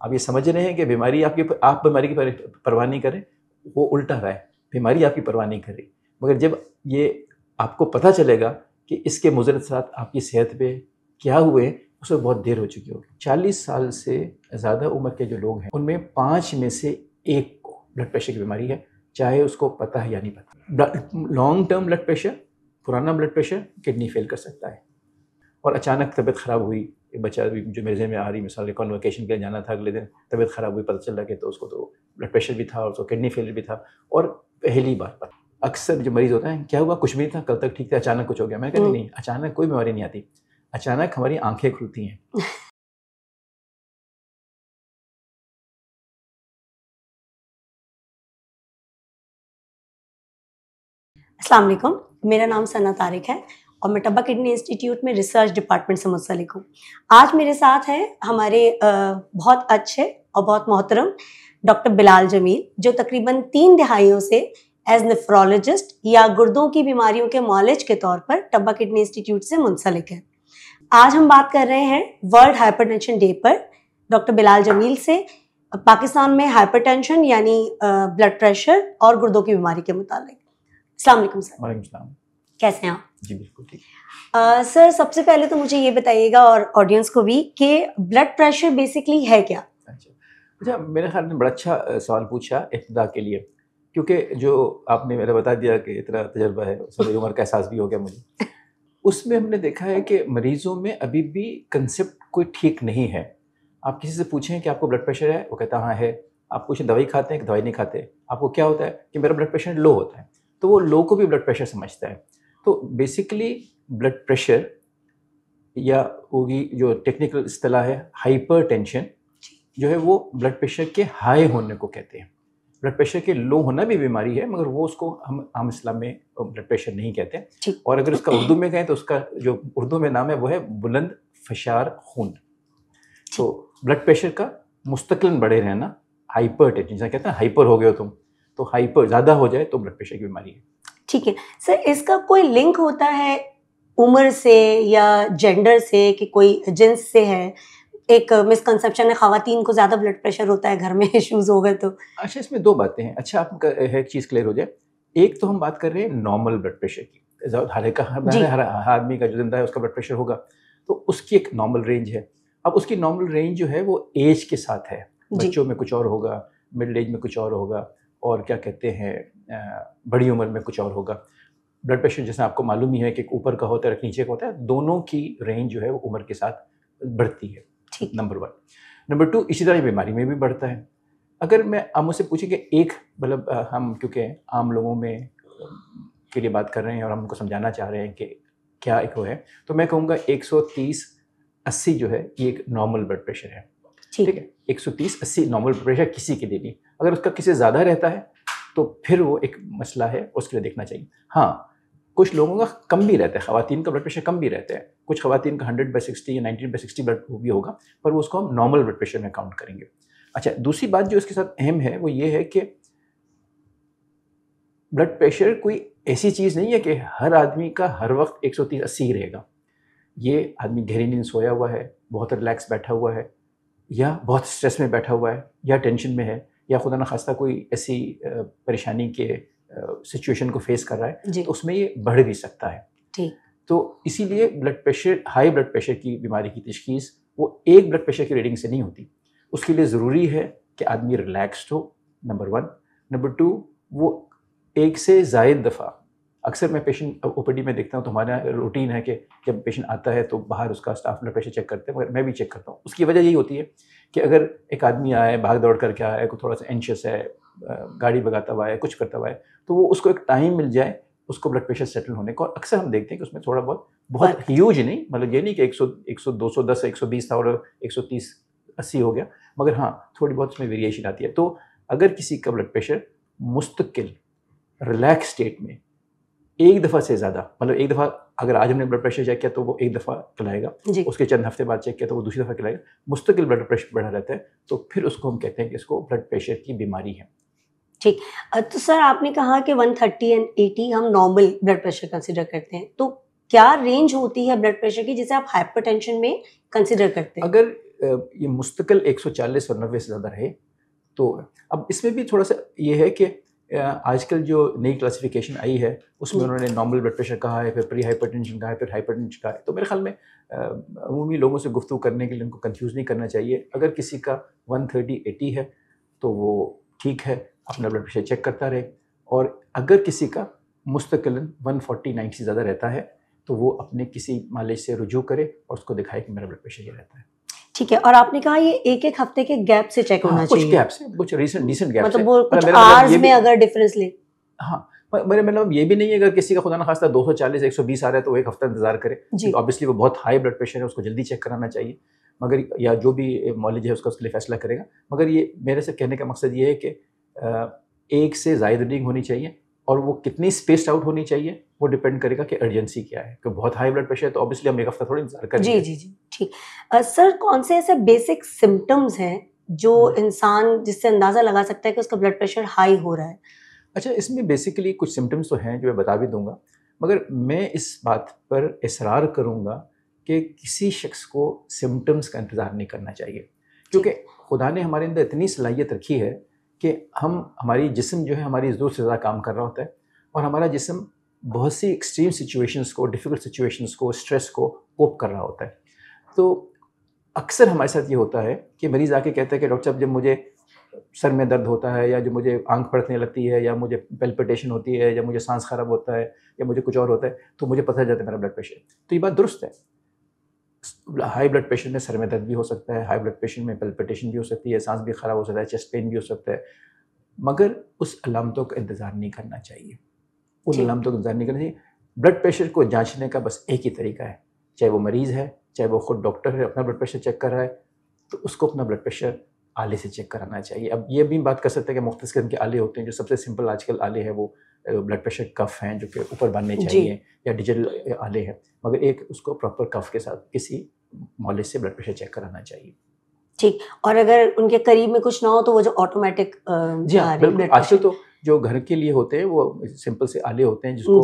आप ये समझ रहे हैं कि बीमारी आपकी, आप बीमारी की परवाह नहीं करें, वो उल्टा रहा है, बीमारी आपकी परवाह नहीं कर रही। मगर जब ये आपको पता चलेगा कि इसके मुज़र असरात आपकी सेहत पे क्या हुए, उसमें बहुत देर हो चुकी होगी। 40 साल से ज़्यादा उम्र के जो लोग हैं उनमें 5 में से 1 को ब्लड प्रेशर की बीमारी है, चाहे उसको पता है या नहीं पता। लॉन्ग टर्म ब्लड प्रेशर, पुराना ब्लड प्रेशर किडनी फेल कर सकता है। और अचानक तबीयत ख़राब हुई, एक बच्चा जो मेरे ज़हन में आ रही मिसाल, कॉन्वोकेशन के लिए जाना था, अगले दिन तबीयत ख़राब हुई, पता चला कि तो उसको तो ब्लड प्रेशर भी था और उसको किडनी फेलियर भी था, और पहली बार पर। अक्सर जो मरीज़ होता है, क्या हुआ, कुछ भी नहीं था, कल तक ठीक था, अचानक कुछ हो गया। मैंने कहा नहीं, अचानक कोई बीमारी नहीं आती, अचानक हमारी आंखें खुलती हैं। अस्सलाम वालेकुम, मेरा नाम सना तारिक है और मैं टब्बा किडनी इंस्टीट्यूट में रिसर्च डिपार्टमेंट से मुंसलिक हूँ। आज मेरे साथ हैं हमारे बहुत अच्छे और बहुत मोहतरम डॉक्टर बिलाल जमील, जो तकरीबन 3 दहाइयों से एज नेफ्रोलॉजिस्ट या गुर्दों की बीमारियों के मौलिज के तौर पर टब्बा किडनी इंस्टीट्यूट से मुंसलिक है। आज हम बात कर रहे हैं वर्ल्ड हाइपरटेंशन डे पर डॉक्टर बिलाल जमील से पाकिस्तान में हाइपरटेंशन यानी ब्लड प्रेशर और गुर्दों की बीमारी के मुतालिक। अस्सलाम वालेकुम सर। वालेकुम सलाम। कैसे हैं आप? जी बिल्कुल ठीक। सर, सबसे पहले तो मुझे ये बताइएगा और ऑडियंस को भी कि ब्लड प्रेशर बेसिकली है क्या? अच्छा, मेरे ख्याल में बड़ा अच्छा सवाल पूछा इब्तिदा के लिए, क्योंकि जो आपने मेरा बता दिया कि इतना तजर्बा है, मेरी उम्र का एहसास भी हो गया मुझे। उसमें हमने देखा है कि मरीज़ों में अभी भी कंसेप्ट कोई ठीक नहीं है। आप किसी से पूछें कि आपको ब्लड प्रेशर है, वो कहता हाँ है। आप पूछें दवाई खाते हैं कि दवाई नहीं खाते, आपको क्या होता है कि मेरा ब्लड प्रेशर लो होता है, तो वो लो को भी ब्लड प्रेशर समझता है। तो बेसिकली ब्लड प्रेशर या होगी जो टेक्निकल इस्तिलाह है हाइपरटेंशन, जो है वो ब्लड प्रेशर के हाई होने को कहते हैं। ब्लड प्रेशर के लो होना भी बीमारी है, मगर वो उसको हम आम इस्लाम में ब्लड प्रेशर नहीं कहते हैं। और अगर उसका उर्दू में कहें तो उसका जो उर्दू में नाम है वो है बुलंद फशार खून। तो ब्लड प्रेशर का मुस्तकिलन बढ़े रहना हाइपरटेंशन, जैसा कहते हैं हाइपर हो गए हो तुम, तो हाइपर ज़्यादा हो जाए तो ब्लड प्रेशर की बीमारी है। ठीक है सर, इसका कोई लिंक होता है उम्र से या जेंडर से कि कोई जिन्स से है? एक मिसकंसेप्शन है, ख़वातीन को ज़्यादा ब्लड प्रेशर होता है, घर में इश्यूज हो गए तो। अच्छा, इसमें 2 बातें हैं। अच्छा, आप एक चीज़ क्लियर हो जाए। एक तो हम बात कर रहे हैं नॉर्मल ब्लड प्रेशर की, हर आदमी का जो जिंदा है उसका ब्लड प्रेशर होगा, तो उसकी एक नॉर्मल रेंज है। अब उसकी नॉर्मल रेंज जो है वो एज के साथ है, बच्चों में कुछ और होगा, मिडिल एज में कुछ और होगा, और क्या कहते हैं बड़ी उम्र में कुछ और होगा। ब्लड प्रेशर जैसा आपको मालूम ही है कि ऊपर का होता है, नीचे का होता है, दोनों की रेंज जो है वो उम्र के साथ बढ़ती है, नंबर 1। नंबर 2, इसी तरह बीमारी में भी बढ़ता है। अगर मैं आप मुझसे पूछें कि एक मतलब हम क्योंकि आम लोगों में के लिए बात कर रहे हैं और हम उनको समझाना चाह रहे हैं कि क्या एक वो है, तो मैं कहूँगा 130/80 जो है ये एक नॉर्मल ब्लड प्रेशर है। ठीक है, 130/80 नॉर्मल ब्लड प्रेशर किसी के लिए भी। अगर उसका किसी से ज़्यादा रहता है तो फिर वो एक मसला है, उसके लिए देखना चाहिए। हाँ, कुछ लोगों का कम भी रहता है, ख़वातीन का ब्लड प्रेशर कम भी रहता है, कुछ ख़वातीन का 100/60 या 90/60 ब्लड भी होगा, पर वो उसको हम नॉर्मल ब्लड प्रेशर में काउंट करेंगे। अच्छा, दूसरी बात जो इसके साथ अहम है वो ये है कि ब्लड प्रेशर कोई ऐसी चीज़ नहीं है कि हर आदमी का हर वक्त 130/80 ही रहेगा। ये आदमी गहरी नींद सोया हुआ है, बहुत रिलैक्स बैठा हुआ है, या बहुत स्ट्रेस में बैठा हुआ है, या टेंशन में है, या खुदा न खास्ता कोई ऐसी परेशानी के सिचुएशन को फेस कर रहा है, तो उसमें ये बढ़ भी सकता है। तो इसीलिए blood pressure, high blood pressure की बीमारी की तशखीस वो एक ब्लड प्रेशर की रीडिंग से नहीं होती। उसके लिए ज़रूरी है कि आदमी रिलैक्स्ड हो, नंबर 1। नंबर 2, वो एक से ज़ायद दफ़ा, अक्सर मैं पेशेंट ओपीडी में देखता हूँ तो हमारा रूटीन है कि जब पेशेंट आता है तो बाहर उसका स्टाफ ब्लड प्रेशर चेक करते हैं, मगर मैं भी चेक करता हूँ। उसकी वजह यही होती है कि अगर एक आदमी आए, भाग दौड़ करके आए, कोई थोड़ा सा एंशियस है, गाड़ी भगाता हुआ है, कुछ करता हुआ है, तो वो उसको एक टाइम मिल जाए उसको ब्लड प्रेशर सेटल होने को। और अक्सर हम देखते हैं कि उसमें थोड़ा बहुत ह्यूज नहीं, मतलब ये नहीं कि 100 210 120 था और 130/80 हो गया, मगर हाँ थोड़ी बहुत उसमें वेरिएशन आती है। तो अगर किसी का ब्लड प्रेशर मुस्तकिल रिलैक्स स्टेट में एक दफ़ा से ज़्यादा, मतलब एक दफ़ा अगर आज हमने ब्लड प्रेशर चेक किया तो वो एक दफ़ा खिलाएगा, उसके चंद हफ्ते बाद चेक किया तो वो दूसरी दफ़ा खिलाएगा, मुस्तकिल ब्लड प्रेशर बढ़ा रहता है, तो फिर उसको हम कहते हैं कि इसको ब्लड प्रेशर की बीमारी है। ठीक, तो सर आपने कहा कि 130 और 80 हम नॉर्मल ब्लड प्रेशर कंसिडर करते हैं, तो क्या रेंज होती है ब्लड प्रेशर की जिसे आप हाइपरटेंशन में कंसिडर करते हैं? अगर ये मुस्तकिल 140 और 90 से ज़्यादा रहे। तो अब इसमें भी थोड़ा सा ये है कि आजकल जो नई क्लासिफिकेशन आई है उसमें उन्होंने नॉर्मल ब्लड प्रेशर कहा है, फिर प्री हाइपरटेंशन कहा है, फिर हाइपरटेंशन कहा है। तो मेरे ख्याल में अमूमी लोगों से गुफ्तगू करने के लिए उनको कंफ्यूज नहीं करना चाहिए। अगर किसी का 130/80 है तो वो ठीक है, अपना ब्लड प्रेशर चेक करता रहे, और अगर किसी का मुस्तकिलन 140/90 से ज़्यादा रहता है तो वो अपने किसी मालिज से रुजू करे और उसको दिखाए कि मेरा ब्लड प्रेशर ये रहता है। ठीक है। और आपने कहा ये एक एक हफ्ते के गैप से चेक होना चाहिए? कुछ गैप से, कुछ डिसेंट गैप मतलब से, वो कुछ आवर्स में अगर डिफरेंस ले। हाँ, मेरे मतलब ये भी नहीं है अगर किसी का खुदा न खास्ता 240-120 आ रहा है तो वो एक हफ्ता इंतजार करे। ऑब्वियसली वो बहुत हाई ब्लड प्रेशर है, उसको जल्दी चेक कराना चाहिए, मगर या जो भी मौलिज है उसका उसके लिए फैसला करेगा। मगर ये मेरे से कहने का मकसद ये है कि एक से ज़ायद रीडिंग होनी चाहिए, और वो कितनी स्पेस्ड आउट होनी चाहिए वो डिपेंड करेगा कि अर्जेंसी क्या है। कि बहुत हाई ब्लड प्रेशर है तो ऑब्वियसली हम एक हफ्ता थोड़ा इंतजार करेंगे। जी ठीक। सर, कौन से ऐसे बेसिक सिम्टम्स हैं जो इंसान जिससे अंदाज़ा लगा सकता है कि उसका ब्लड प्रेशर हाई हो रहा है? अच्छा, इसमें बेसिकली कुछ सिम्टम्स तो हैं जो मैं बता भी दूंगा, मगर मैं इस बात पर इसरार करूंगा कि किसी शख्स को सिम्टम्स का इंतज़ार नहीं करना चाहिए, क्योंकि खुदा ने हमारे अंदर इतनी सलाहियत रखी है कि हमारी जिस्म जो है हमारी ज़रूरत से ज़्यादा काम कर रहा होता है, और हमारा जिस्म बहुत सी एक्सट्रीम सिचुएशंस को, डिफ़िकल्ट सिचुएशंस को, स्ट्रेस को कोप कर रहा होता है। तो अक्सर हमारे साथ ये होता है कि मरीज़ आके कहता है कि डॉक्टर साहब जब मुझे सर में दर्द होता है, या जो मुझे आंख फड़कने लगती है, या मुझे पैल्पिटेशन होती है, या मुझे सांस खराब होता है, या मुझे कुछ और होता है, तो मुझे पता चल जाता है मेरा ब्लड प्रेशर। तो ये बात दुरुस्त है। हाई ब्लड प्रेशर में सर में दर्द भी हो सकता है, हाई ब्लड प्रेशर में पैल्पिटेशन भी हो सकती है, सांस भी खराब हो सकता है, चेस्ट पेन भी हो सकता है, मगर उस अलामतों का इंतज़ार नहीं करना चाहिए। उन अलामतों का इंतज़ार नहीं करना चाहिए। ब्लड प्रेशर को जांचने का बस एक ही तरीका है, चाहे वो मरीज़ है, चाहे वो खुद डॉक्टर है, अपना ब्लड प्रेशर चेक कर रहा है, तो उसको अपना ब्लड प्रेशर आले से चेक कराना चाहिए। अब ये भी बात कर सकते हैं कि मुख्तलिफ किस्म के आले होते हैं। जो सबसे सिंपल आजकल आले है वो ब्लड प्रेशर कफ हैं जो कि ऊपर बांधने चाहिए, या डिजिटल आले हैं, मगर एक उसको प्रॉपर कफ के साथ किसी मौलिज से ब्लड प्रेशर चेक कराना चाहिए। ठीक। और अगर उनके करीब में कुछ ना हो तो वो जो ऑटोमेटिक जी हाँ, बिल्कुल। आजकल तो जो घर के लिए होते हैं वो सिंपल से आले होते हैं जिसको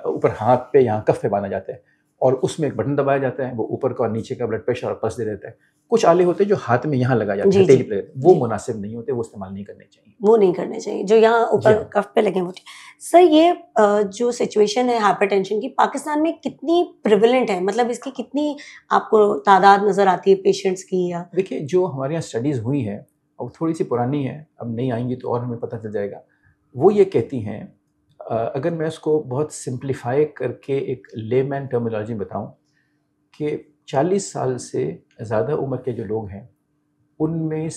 ऊपर हाथ पे, यहाँ कफ पे बांधा जाता है, और उसमें एक बटन दबाया जाता है, वो ऊपर का और नीचे का ब्लड प्रेशर और पल्स दे देता है। कुछ आले होते हैं जो हाथ में यहाँ लगा जाते हैं, वो मुनासिब नहीं होते, वो इस्तेमाल नहीं करने चाहिए। वो नहीं करने चाहिए जो यहाँ ऊपर कफ पे लगे होते। सर, ये जो सिचुएशन है हाइपरटेंशन की, पाकिस्तान में कितनी प्रिवेलेंट है? मतलब इसकी कितनी आपको तादाद नजर आती है पेशेंट्स की? या देखिए, जो हमारे यहाँ स्टडीज़ हुई हैं, और थोड़ी सी पुरानी है, अब नहीं आएंगी तो और हमें पता चल जाएगा, वो ये कहती हैं, अगर मैं उसको बहुत सिंप्लीफाई करके एक लेमैन टर्मिनोलॉजी बताऊं, कि 40 साल से ज़्यादा उम्र के जो लोग हैं उनमें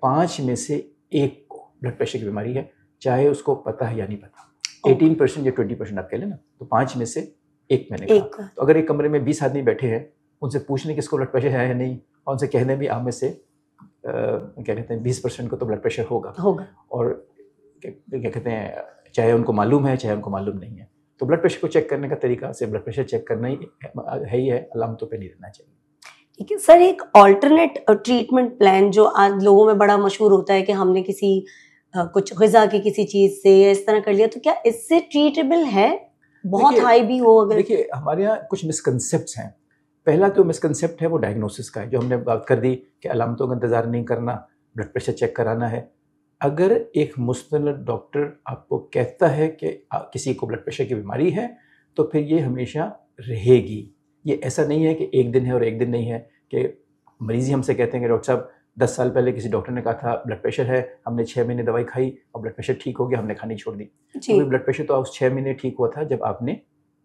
5 में से 1 को ब्लड प्रेशर की बीमारी है, चाहे उसको पता है या नहीं पता। 18% या 20% आप कह लेना, तो 5 में से 1 मैंने कहा। तो अगर एक कमरे में 20 आदमी बैठे हैं, उनसे पूछने किसको ब्लड प्रेशर है या नहीं, और उनसे कहने भी आप में से क्या कहते हैं 20% को तो ब्लड प्रेशर होगा। और क्या कहते हैं, चाहे उनको मालूम है चाहे उनको मालूम नहीं है। तो ब्लड प्रेशर को चेक करने का तरीका सिर्फ ब्लड प्रेशर चेक करना ही है, अलामतों पे नहीं रहना चाहिए। ठीक है सर, एक ऑल्टरनेट ट्रीटमेंट प्लान जो आज लोगों में बड़ा मशहूर होता है कि हमने किसी कुछ ग़िज़ा की किसी चीज़ से इस तरह कर लिया, तो क्या इससे ट्रीटेबल है? बहुत हाई भी हो अगर? देखिए, हमारे यहाँ कुछ मिसकंसेप्ट्स हैं। पहला तो मिसकंसेप्ट है वो डायग्नोसिस का है, जो हमने बात कर दी कि अलामतों का इंतज़ार नहीं करना, ब्लड प्रेशर चेक कराना है। अगर एक मुस्तनद डॉक्टर आपको कहता है कि किसी को ब्लड प्रेशर की बीमारी है, तो फिर ये हमेशा रहेगी। ये ऐसा नहीं है कि एक दिन है और एक दिन नहीं है, कि मरीज़ ही हमसे कहते हैं कि डॉक्टर साहब 10 साल पहले किसी डॉक्टर ने कहा था ब्लड प्रेशर है, हमने 6 महीने दवाई खाई और ब्लड प्रेशर ठीक हो गया, हमने खानी छोड़ दी। तो ब्लड प्रेशर तो उस 6 महीने ठीक हुआ था जब आपने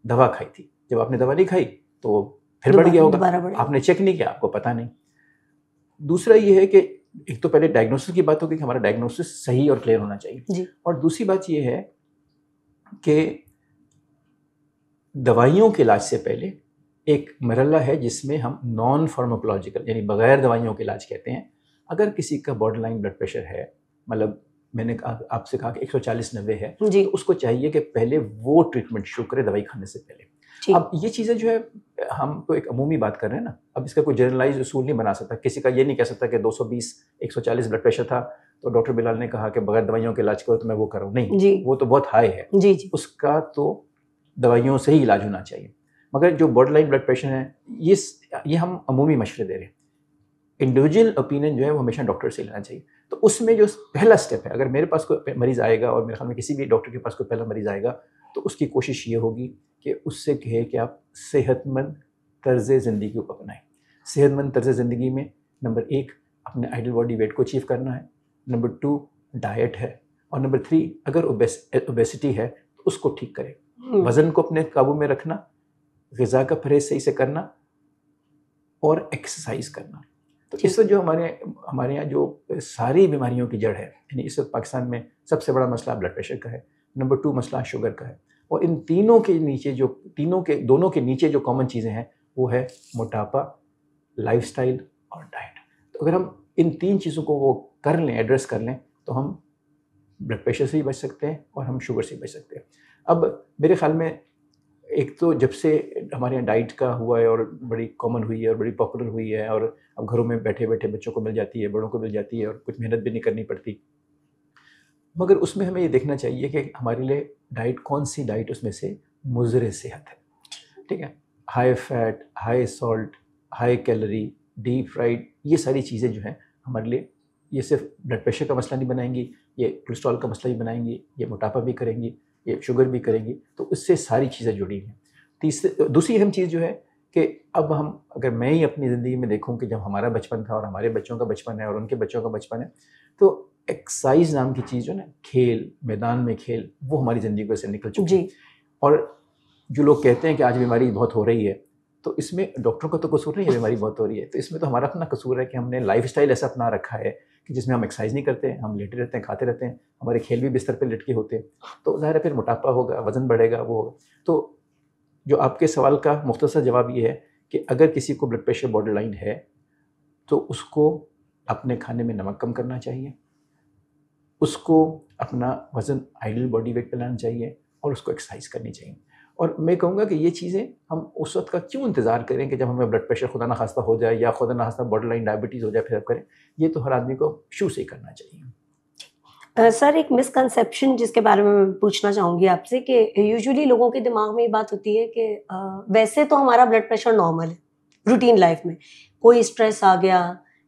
दवा खाई थी। जब आपने दवा नहीं खाई तो फिर बढ़ गया होगा, आपने चेक नहीं किया, आपको पता नहीं। दूसरा ये है कि एक तो पहले डायग्नोसिस की बात होगी कि हमारा डायग्नोसिस सही और क्लियर होना चाहिए, और दूसरी बात ये है कि दवाइयों के इलाज से पहले एक मरहला है जिसमें हम नॉन फार्माकोलॉजिकल यानी बगैर दवाइयों के इलाज कहते हैं। अगर किसी का बॉर्डरलाइन ब्लड प्रेशर है, मतलब मैंने आपसे कहा कि 140/90 है, तो उसको चाहिए कि पहले वो ट्रीटमेंट शुरू करे दवाई खाने से पहले। अब ये चीज़ें जो है, हम तो एक अमूमी बात कर रहे हैं ना, अब इसका कोई जनरलाइज उसूल नहीं बना सकता। किसी का ये नहीं कह सकता कि 220-140 ब्लड प्रेशर था तो डॉक्टर बिलाल ने कहा कि बगैर दवाइयों के इलाज करो तो मैं वो करूँ। नहीं, वो तो बहुत हाई है, उसका तो दवाइयों से ही इलाज होना चाहिए। मगर जो बॉर्डर लाइन ब्लड प्रेशर है ये हम अमूमी मशवरे दे रहे हैं। इंडिविजुअल ओपिनियन जो है वो हमेशा डॉक्टर से लेना चाहिए। तो उसमें जो पहला स्टेप है, अगर मेरे पास कोई मरीज़ आएगा और मेरे ख्याल में किसी भी डॉक्टर के पास कोई पहला मरीज़ आएगा तो उसकी कोशिश ये होगी कि उससे कहे कि आप सेहतमंद तर्ज़ ज़िंदगी को अपनाएं। सेहतमंद तर्ज़ ज़िंदगी में नंबर 1 अपने आइडियल बॉडी वेट को अचीव करना है, नंबर 2 डाइट है, और नंबर 3 अगर ओबेसिटी है तो उसको ठीक करें। वज़न को अपने काबू में रखना, ग़िज़ा का परहेज़ सही से करना और एक्सरसाइज करना। तो इस वक्त जो हमारे यहाँ जो सारी बीमारियों की जड़ है, यानी इस वक्त पाकिस्तान में सबसे बड़ा मसला ब्लड प्रेशर का है, नंबर 2 मसला शुगर का है, और इन दोनों के नीचे जो कॉमन चीज़ें हैं वो है मोटापा, लाइफस्टाइल और डाइट। तो अगर हम इन 3 चीज़ों को वो कर लें, एड्रेस कर लें, तो हम ब्लड प्रेशर से भी बच सकते हैं और हम शुगर से भी बच सकते हैं। अब मेरे ख्याल में एक तो जब से हमारे यहाँ डाइट का हुआ है और बड़ी कॉमन हुई है और बड़ी पॉपुलर हुई है, और अब घरों में बैठे बैठे बच्चों को मिल जाती है, बड़ों को मिल जाती है, और कुछ मेहनत भी नहीं करनी पड़ती, मगर उसमें हमें ये देखना चाहिए कि हमारे लिए डाइट कौन सी डाइट उसमें से मुज़र सेहत है। ठीक है, high fat, high salt, high calorie, deep fried, ये सारी चीज़ें जो हैं हमारे लिए ये सिर्फ ब्लड प्रेशर का मसला नहीं बनाएंगी, ये कोलेस्ट्रॉल का मसला भी बनाएंगी, ये मोटापा भी करेंगी, ये शुगर भी करेंगी। तो इससे सारी चीज़ें जुड़ी हैं। दूसरी अहम चीज़ जो है कि अब अगर मैं ही अपनी ज़िंदगी में देखूं कि जब हमारा बचपन था और हमारे बच्चों का बचपन है और उनके बच्चों का बचपन है, तो एक्सरसाइज नाम की चीज़ जो ना, खेल, मैदान में खेल, वो हमारी ज़िंदगी से निकल चुकी है। और जो लोग कहते हैं कि आज बीमारी बहुत हो रही है, तो इसमें डॉक्टरों का तो कसूर नहीं है, बीमारी बहुत हो रही है, तो इसमें तो हमारा अपना कसूर है कि हमने लाइफस्टाइल ऐसा अपना रखा है कि जिसमें हम एक्सरसाइज नहीं करते हैं, हम लेटे रहते हैं, खाते रहते हैं, हमारे खेल भी बिस्तर पे लेट के होते हैं, तो ज़ाहिर है फिर मोटापा होगा, वज़न बढ़ेगा, वो होगा। तो जो आपके सवाल का मुख्तसर जवाब ये है कि अगर किसी को ब्लड प्रेशर बॉर्डर लाइन है तो उसको अपने खाने में नमक कम करना चाहिए, उसको अपना वज़न आइडियल बॉडी वेट पे लाना चाहिए, और उसको एक्सरसाइज करनी चाहिए। और मैं कहूँगा कि ये चीज़ें हम उस वक्त का क्यों इंतज़ार करें कि जब हमें ब्लड प्रेशर खुदा न खास्ता हो जाए या खुदा न खास्ता बॉर्डर लाइन डायबिटीज़ हो जाए फिर अब करें। ये तो हर आदमी को शुरू से ही करना चाहिए। सर, एक मिसकंसेप्शन जिसके बारे में मैं पूछना चाहूँगी आपसे कि यूजुअली लोगों के दिमाग में ये बात होती है कि वैसे तो हमारा ब्लड प्रेशर नॉर्मल है, रूटीन लाइफ में कोई स्ट्रेस आ गया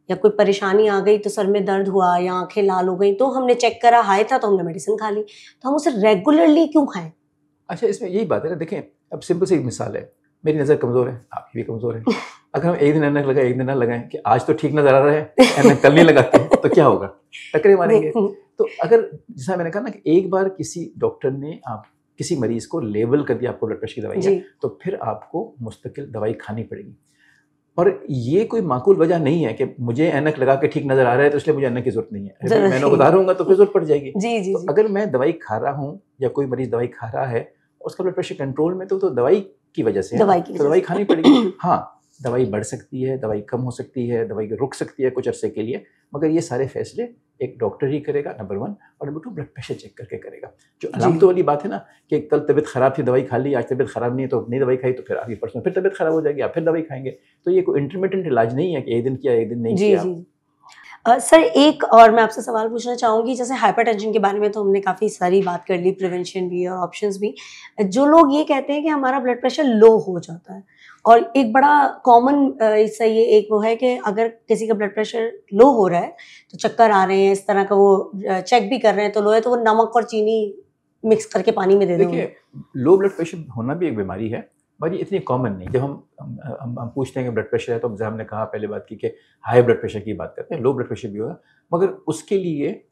या कोई परेशानी आ गई तो सर में दर्द हुआ या आंखें लाल हो गई तो हमने चेक करा, हाई था तो हमने मेडिसिन खा ली, तो हम उसे रेगुलरली क्यों खाएं? अच्छा, इसमें यही बात है ना, देखें अब सिंपल सी एक मिसाल है, मेरी नज़र कमज़ोर है, आपकी भी कमज़ोर है। अगर हम एक दिन ऐनक लगाए, एक दिन ना लगाएं कि आज तो ठीक नज़र आ रहा है, ऐनक कल नहीं लगाते तो क्या होगा? टक्करें मारेंगे। तो अगर जैसा मैंने कहा ना कि एक बार किसी डॉक्टर ने किसी मरीज़ को लेबल कर दिया आपको ब्लड प्रेशर की दवाई है, तो फिर आपको मुस्तकिल दवाई खानी पड़ेगी। और ये कोई माकूल वजह नहीं है कि मुझे ऐनक लगा के ठीक नज़र आ रहा है तो इसलिए मुझे ऐनक की ज़रूरत नहीं है, मैंने उतारूंगा तो फिर ज़रूरत पड़ जाएगी। तो अगर मैं दवाई खा रहा हूँ या कोई मरीज़ दवाई खा रहा है, उसका ब्लड प्रेशर कंट्रोल में, तो दवाई की वजह से है, तो दवाई खानी पड़ेगी। हाँ, दवाई बढ़ सकती है, दवाई कम हो सकती है, दवाई रुक सकती है कुछ अरसे के लिए, मगर ये सारे फैसले एक डॉक्टर ही करेगा, नंबर 1, और नंबर 2 ब्लड प्रेशर चेक करके करेगा। जो अलामतों वाली बात है ना कि कल तबीयत ख़राब थी, दवाई खा ली, आज तबीयत ख़राब नहीं है तो नहीं दवाई खाई, तो फिर आगे परसों फिर तबीयत ख़राब हो जाएगी, आप फिर दवाई खाएंगे। तो ये कोई इंटरमिटेंट इलाज नहीं है कि एक दिन किया एक दिन नहीं किया। सर, एक और मैं आपसे सवाल पूछना चाहूँगी, जैसे हाइपरटेंशन के बारे में तो हमने काफ़ी सारी बात कर ली, प्रिवेंशन भी और ऑप्शंस भी। जो लोग ये कहते हैं कि हमारा ब्लड प्रेशर लो हो जाता है, और एक बड़ा कॉमन इससे ये एक वो है कि अगर किसी का ब्लड प्रेशर लो हो रहा है तो चक्कर आ रहे हैं, इस तरह का वो चेक भी कर रहे हैं, तो लो है तो वो नमक और चीनी मिक्स करके पानी में दे देंगे। देखिए, लो ब्लड प्रेशर होना भी एक बीमारी है, पर ये इतनी कॉमन नहीं। जब हम पूछते हैं कि ब्लड प्रेशर है तो जैसे हमने कहा पहले बात की कि हाई ब्लड प्रेशर की बात करते हैं, लो ब्लड प्रेशर भी होगा, मगर उसके लिए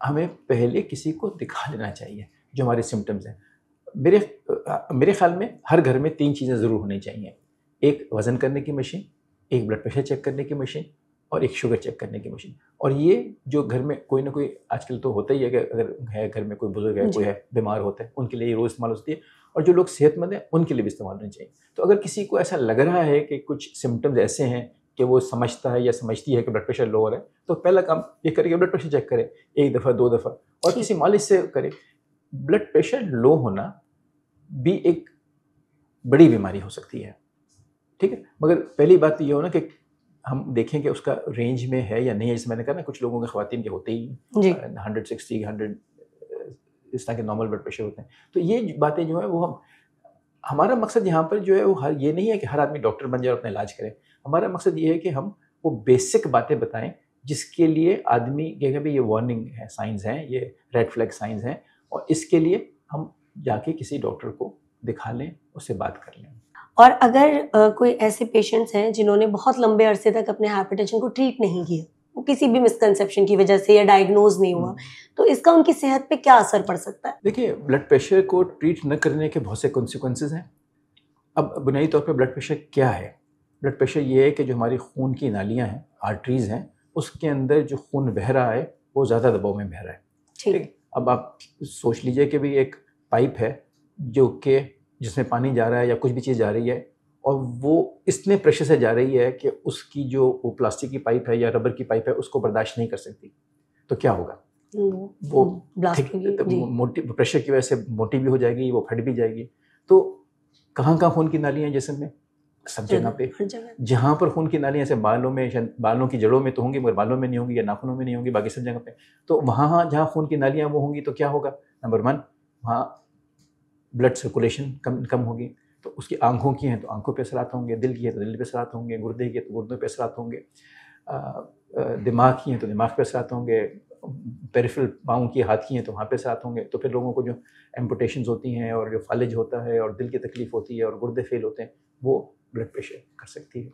हमें पहले किसी को दिखा लेना चाहिए जो हमारे सिम्टम्स हैं। मेरे ख्याल में हर घर में 3 चीज़ें ज़रूर होनी चाहिए, एक वज़न करने की मशीन, एक ब्लड प्रेशर चेक करने की मशीन, और एक शुगर चेक करने की मशीन। और ये जो घर में कोई ना कोई आजकल तो होता ही है कि अगर है घर में कोई बुजुर्ग है, कोई है बीमार होता है, उनके लिए ये रोज़ इस्तेमाल होती है, और जो लोग सेहतमंद हैं उनके लिए भी इस्तेमाल होनी चाहिए। तो अगर किसी को ऐसा लग रहा है कि कुछ सिम्टम्स ऐसे हैं कि वो समझता है या समझती है कि ब्लड प्रेशर लो हो रहा है, तो पहला काम ये करे कि ब्लड प्रेशर चेक करे 1 दफ़ा 2 दफ़ा, और किसी मालिश से करे। ब्लड प्रेशर लो होना भी एक बड़ी बीमारी हो सकती है, ठीक है, मगर पहली बात तो ये हो ना कि हम देखें कि उसका रेंज में है या नहीं है। जैसे मैंने कहा ना, कुछ लोगों के ख़वातीन के होते ही 160 100 इस तरह के नॉर्मल ब्लड प्रेशर होते हैं। तो ये बातें जो है वो हम हमारा मकसद यहाँ पर जो है वो ये नहीं है कि हर आदमी डॉक्टर बन जाए और अपना इलाज करे। हमारा मकसद ये है कि हम वो बेसिक बातें बताएं जिसके लिए आदमी कहेगा भाई ये वार्निंग है, साइंस हैं, ये रेड फ्लैग साइंस हैं, और इसके लिए हम जाके किसी डॉक्टर को दिखा लें, उससे बात कर लें। और अगर कोई ऐसे पेशेंट्स हैं जिन्होंने बहुत लंबे अरसे तक अपने हाइपरटेंशन को ट्रीट नहीं किया, वो किसी भी मिसकंसेप्शन की वजह से या डायग्नोज नहीं हुआ, तो इसका उनकी सेहत पे क्या असर पड़ सकता है? देखिए, ब्लड प्रेशर को ट्रीट न करने के बहुत से कॉन्सिक्वेंसेस हैं। अब बुनियादी तौर पर ब्लड प्रेशर क्या है? ब्लड प्रेशर ये है कि जो हमारी खून की नालियाँ हैं, आर्टरीज़ हैं, उसके अंदर जो खून बह रहा है वो ज़्यादा दबाव में बह रहा है। ठीक। अब आप सोच लीजिए कि भाई एक पाइप है जो कि जिसमें पानी जा रहा है या कुछ भी चीज़ जा रही है, और वो इतने प्रेशर से जा रही है कि उसकी जो वो प्लास्टिक की पाइप है या रबर की पाइप है उसको बर्दाश्त नहीं कर सकती, तो क्या होगा? वो मोटी प्रेशर की वजह से मोटी भी हो जाएगी, वो फट भी जाएगी। तो कहाँ खून की नालियाँ हैं जिस्म में? सब जगह पे। जहाँ पर खून की नालियाँ ऐसे बालों की जड़ों में तो होंगी मगर बालों में नहीं होंगी, या नाखूनों में नहीं होंगी, बाकी सब जगह पे। तो वहाँ जहाँ खून की नालियाँ वो होंगी तो क्या होगा? नंबर 1, वहाँ ब्लड सर्कुलेशन कम होगी, तो उसकी आँखों की हैं तो आँखों पे असरात होंगे, दिल की है तो दिल पे असरात होंगे, गुर्दे की है तो गुर्दों पे असरात होंगे, दिमाग की हैं तो दिमाग पे असरात होंगे, पेरिफेरल पाँव की, हाथ की हैं तो वहाँ पे असरात होंगे। तो फिर लोगों को जो एम्पुटेशंस होती हैं और जो फालिज होता है और दिल की तकलीफ होती है और गुर्दे फेल होते हैं, वो ब्लड प्रेशर कर सकती है।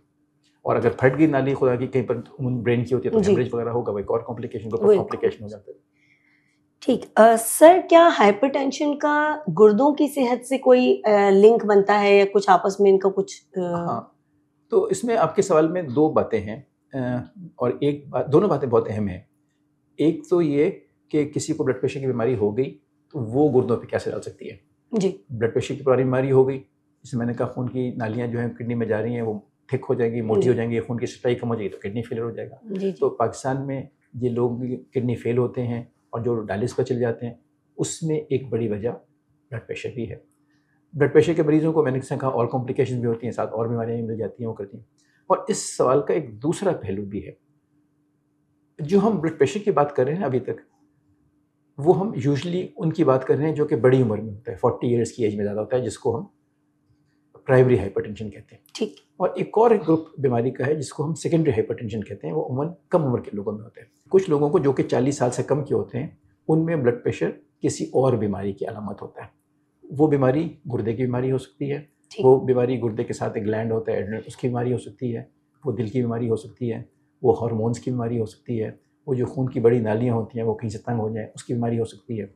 और अगर फट गई नाली खुदा की कहीं पर ब्रेन की होती है तो हेमरेज वगैरह होगा, वो एक और कॉम्प्लिकेशन हो जाता है। ठीक। सर, क्या हाइपरटेंशन का गुर्दों की सेहत से कोई लिंक बनता है या कुछ आपस में इनका कुछ हाँ, तो इसमें आपके सवाल में 2 बातें हैं, और एक बात, दोनों बातें बहुत अहम हैं। एक तो ये कि किसी को ब्लड प्रेशर की बीमारी हो गई तो वो गुर्दों पे कैसे डाल सकती है। जी। ब्लड प्रेशर की बीमारी हो गई, जैसे मैंने कहा खून की नालियाँ जो हैं किडनी में जा रही हैं वो थिक हो जाएंगी, मोटी हो जाएंगी, खून की सप्लाई कम हो जाएगी तो किडनी फेलियर हो जाएगा। जी। तो पाकिस्तान में ये लोग किडनी फेल होते हैं और जो डायलिसिस पर चले जाते हैं, उसमें एक बड़ी वजह ब्लड प्रेशर भी है। ब्लड प्रेशर के मरीजों को मैंने कहा और कॉम्प्लिकेशन भी होती हैं, साथ और बीमारियाँ मिल जाती हैं, वो करती हैं। और इस सवाल का एक दूसरा पहलू भी है। जो हम ब्लड प्रेशर की बात कर रहे हैं अभी तक, वो हम यूजुअली उनकी बात कर रहे हैं जो कि बड़ी उम्र में होता है, 40 ईयर्स की एज में ज़्यादा होता है, जिसको हम प्राइमरी हाइपरटेंशन कहते हैं। ठीक। और एक और ग्रुप बीमारी का है जिसको हम सेकेंडरी हाइपरटेंशन कहते हैं, वो उम्र कम उम्र के लोगों में होते हैं। कुछ लोगों को जो कि 40 साल से कम के होते हैं, उनमें ब्लड प्रेशर किसी और बीमारी की अलामत होता है। वो बीमारी गुर्दे की बीमारी हो सकती है, वो बीमारी गुर्दे के साथ एक ग्लैंड होता है एड्रेनल, उसकी बीमारी हो सकती है, वो दिल की बीमारी हो सकती है, वो हार्मोन्स की बीमारी हो सकती है, वो जो खून की बड़ी नालियाँ होती हैं वो कहीं से तंग हो जाए उसकी बीमारी हो सकती है।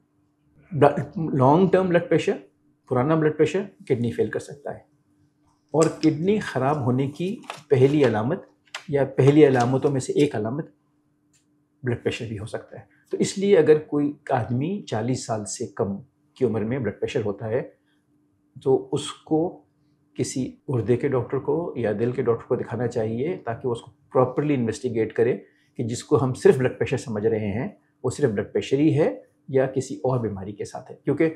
लॉन्ग टर्म ब्लड प्रेशर, पुराना ब्लड प्रेशर किडनी फेल कर सकता है, और किडनी ख़राब होने की पहली अलामत या पहली अलामतों में से एक अलामत ब्लड प्रेशर भी हो सकता है। तो इसलिए अगर कोई आदमी 40 साल से कम की उम्र में ब्लड प्रेशर होता है तो उसको किसी गुर्दे के डॉक्टर को या दिल के डॉक्टर को दिखाना चाहिए, ताकि वो उसको प्रॉपरली इन्वेस्टिगेट करे कि जिसको हम सिर्फ ब्लड प्रेशर समझ रहे हैं वो सिर्फ ब्लड प्रेशर ही है या किसी और बीमारी के साथ है। क्योंकि